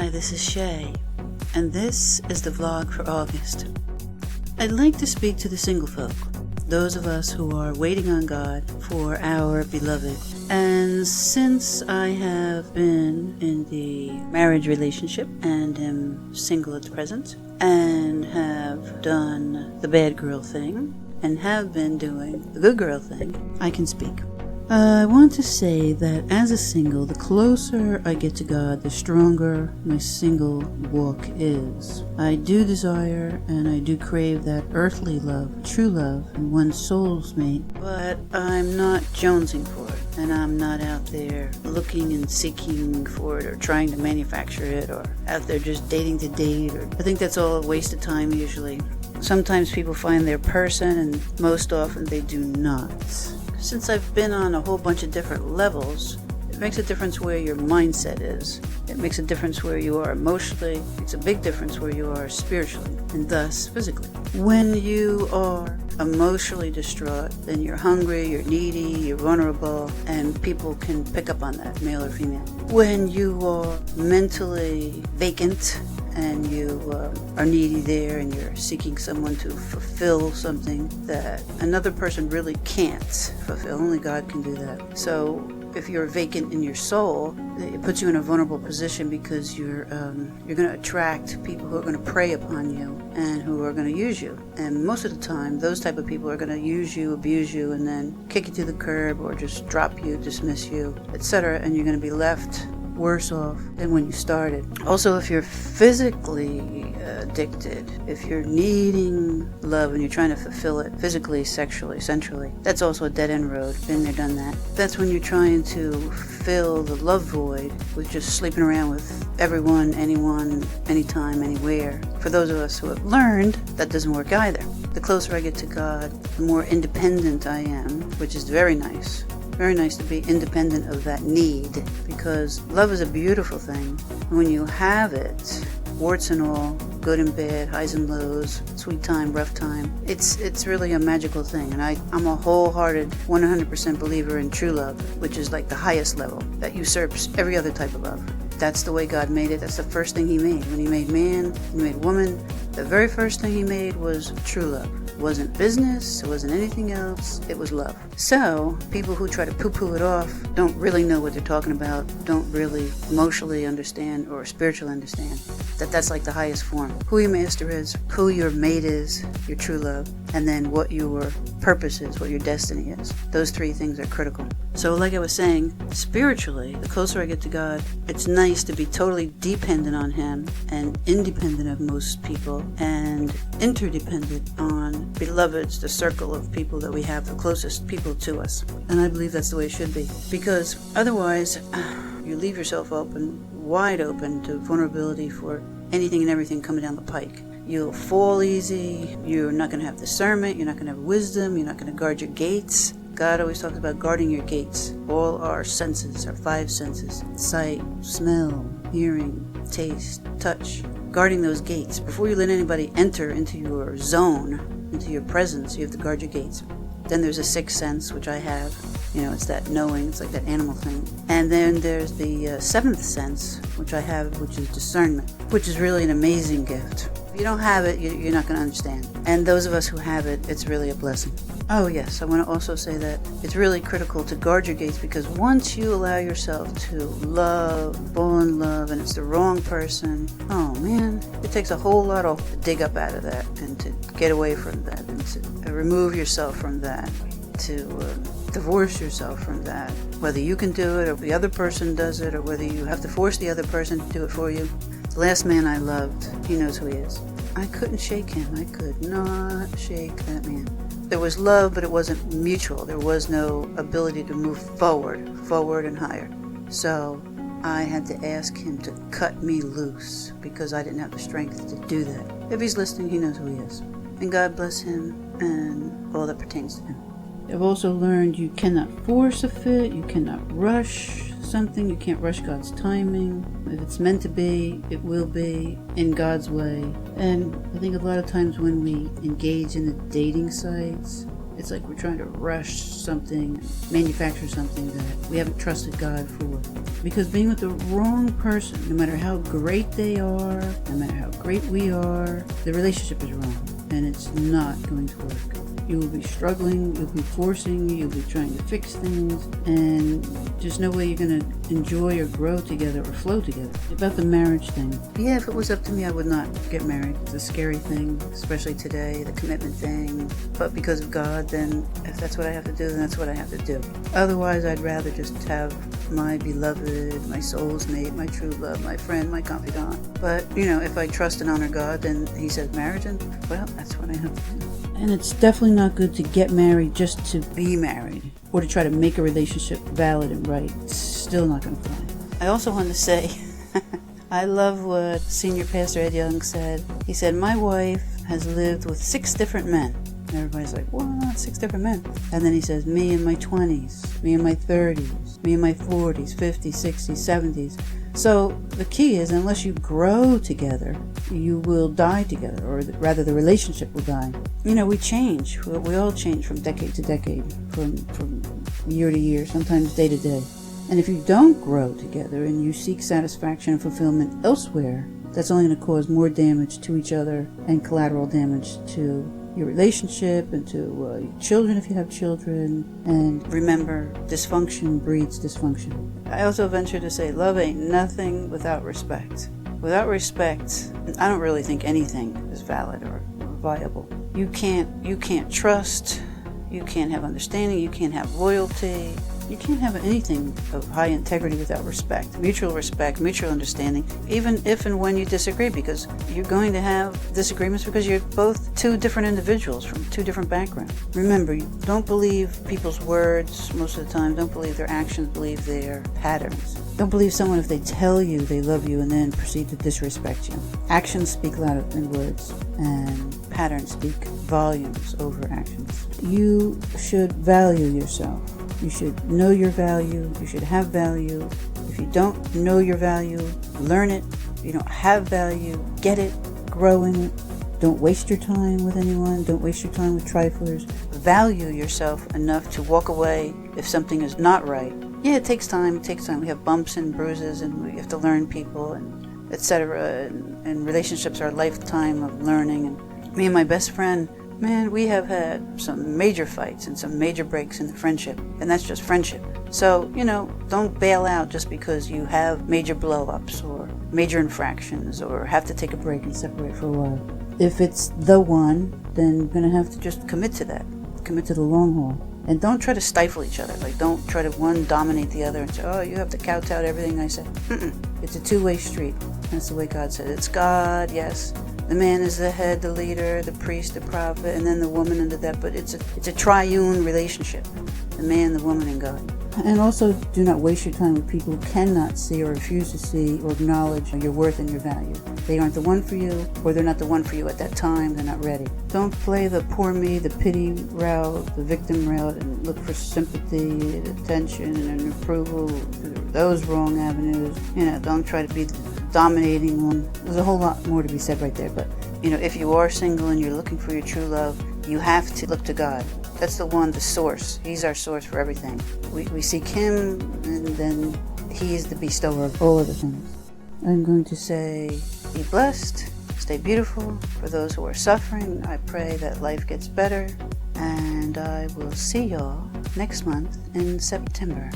Hi, this is Shea, and this is the vlog for August. I'd like to speak to the single folk, those of us who are waiting on God for our beloved. And since I have been in the marriage relationship and am single at present, and have done the bad girl thing, and have been doing the good girl thing, I can speak. I want to say that as a single, the closer I get to God, the stronger my single walk is. I do desire and I do crave that earthly love, true love, and one's soul's mate, but I'm not jonesing for it, and I'm not out there looking and seeking for it or trying to manufacture it or out there just dating to date. I think that's all a waste of time usually. Sometimes people find their person and most often they do not. Since I've been on a whole bunch of different levels, it makes a difference where your mindset is. It makes a difference where you are emotionally. It makes a big difference where you are spiritually, and thus physically. When you are emotionally distraught, then you're hungry, you're needy, you're vulnerable, and people can pick up on that, male or female. When you are mentally vacant, and you are needy there and you're seeking someone to fulfill something that another person really can't fulfill. Only God can do that. So if you're vacant in your soul, it puts you in a vulnerable position because you're going to attract people who are going to prey upon you and who are going to use you. And most of the time, those type of people are going to use you, abuse you, and then kick you to the curb or just drop you, dismiss you, etc. And you're going to be left worse off than when you started. Also, if you're physically addicted, if you're needing love and you're trying to fulfill it physically, sexually, sensually, that's also a dead-end road. Been there, done that. That's when you're trying to fill the love void with just sleeping around with everyone, anyone, anytime, anywhere. For those of us who have learned, that doesn't work either. The closer I get to God, the more independent I am, which is very nice. Very nice to be independent of that need, because love is a beautiful thing. When you have it, warts and all, good and bad, highs and lows, sweet time, rough time, it's really a magical thing. And I'm a wholehearted 100% believer in true love, which is like the highest level that usurps every other type of love. That's the way God made it. That's the first thing he made. When he made man, he made woman, the very first thing he made was true love. It wasn't business, it wasn't anything else, it was love. So, people who try to poo-poo it off don't really know what they're talking about, don't really emotionally understand or spiritually understand that that's like the highest form. Who your master is, who your mate is, your true love, and then what your purpose is, what your destiny is. Those three things are critical. So like I was saying, spiritually, the closer I get to God, it's nice to be totally dependent on him and independent of most people and interdependent on beloveds, the circle of people that we have, the closest people to us. And I believe that's the way it should be. Because otherwise, you leave yourself open, wide open to vulnerability for anything and everything coming down the pike. You'll fall easy, you're not going to have discernment, you're not going to have wisdom, you're not going to guard your gates. God always talks about guarding your gates. All our senses, our five senses, sight, smell, hearing, taste, touch, guarding those gates. Before you let anybody enter into your zone, into your presence, you have to guard your gates. Then there's a sixth sense, which I have. It's that knowing, it's like that animal thing. And then there's the seventh sense, which I have, which is discernment, which is really an amazing gift. If you don't have it, you're not going to understand. And those of us who have it, it's really a blessing. Oh yes, I want to also say that it's really critical to guard your gates, because once you allow yourself to love, fall in love, and it's the wrong person, oh man, it takes a whole lot to dig up out of that and to get away from that and to remove yourself from that, to divorce yourself from that. Whether you can do it or the other person does it, or whether you have to force the other person to do it for you. The last man I loved, he knows who he is. I couldn't shake him. I could not shake that man. There was love, but it wasn't mutual. There was no ability to move forward and higher. So I had to ask him to cut me loose because I didn't have the strength to do that. If he's listening, he knows who he is. And God bless him and all that pertains to him. I've also learned you cannot force a fit, you cannot rush something, you can't rush God's timing. If it's meant to be, it will be in God's way. And I think a lot of times when we engage in the dating sites, It's like we're trying to rush something, manufacture something that we haven't trusted God for. Because being with the wrong person, no matter how great they are, no matter how great we are, the relationship is wrong. And it's not going to work. You will be struggling, you'll be forcing, you'll be trying to fix things, and there's no way you're going to enjoy or grow together or flow together. About the marriage thing. Yeah, if it was up to me, I would not get married. It's a scary thing, especially today, the commitment thing. But because of God, then if that's what I have to do, then that's what I have to do. Otherwise, I'd rather just have my beloved, my soul's mate, my true love, my friend, my confidant. But, if I trust and honor God, then he says marriage, and well, that's what I have to do. And it's definitely not good to get married just to be married or to try to make a relationship valid and right. It's still not going to fly. I also want to say, I love what Senior Pastor Ed Young said. He said, my wife has lived with 6 different men. And everybody's like, what? 6 different men? And then he says, me in my 20s, me in my 30s, me in my 40s, 50s, 60s, 70s. So the key is, unless you grow together, you will die together, or rather the relationship will die. We change. We all change from decade to decade, from year to year, sometimes day to day. And if you don't grow together and you seek satisfaction and fulfillment elsewhere, that's only going to cause more damage to each other and collateral damage to your relationship and to your children if you have children. And remember, dysfunction breeds dysfunction. I also venture to say love ain't nothing without respect. Without respect, I don't really think anything is valid or viable. You can't trust, you can't have understanding, you can't have loyalty. You can't have anything of high integrity without respect, mutual understanding, even if and when you disagree, because you're going to have disagreements because you're both 2 different individuals from 2 different backgrounds. Remember, don't believe people's words most of the time. Don't believe their actions, believe their patterns. Don't believe someone if they tell you they love you and then proceed to disrespect you. Actions speak louder than words, and patterns speak volumes over actions. You should value yourself. You should know your value. You should have value. If you don't know your value, learn it. If you don't have value, get it, grow in it. Don't waste your time with anyone. Don't waste your time with triflers. Value yourself enough to walk away if something is not right. Yeah, it takes time. We have bumps and bruises, and we have to learn people, and etc. And relationships are a lifetime of learning. And me and my best friend, man, we have had some major fights and some major breaks in the friendship, and that's just friendship. So, don't bail out just because you have major blow-ups or major infractions or have to take a break and separate for a while. If it's the one, then you're going to have to just commit to that. Commit to the long haul. And don't try to stifle each other. Like, don't try to one dominate the other and say, oh, you have to kowtow to everything I say. It's a 2-way street. That's the way God said it. It's God, yes. The man is the head, the leader, the priest, the prophet, and then the woman under that. But it's a triune relationship. The man, the woman, and God. And also, do not waste your time with people who cannot see or refuse to see or acknowledge your worth and your value. They aren't the one for you, or they're not the one for you at that time. They're not ready. Don't play the poor me, the pity route, the victim route, and look for sympathy, attention, and approval through those wrong avenues. Don't try to be the dominating one. There's a whole lot more to be said right there. But, if you are single and you're looking for your true love, you have to look to God. That's the one, the source. He's our source for everything. We seek Him, and then He is the bestower of all other things. I'm going to say, be blessed, stay beautiful. For those who are suffering, I pray that life gets better, and I will see y'all next month in September.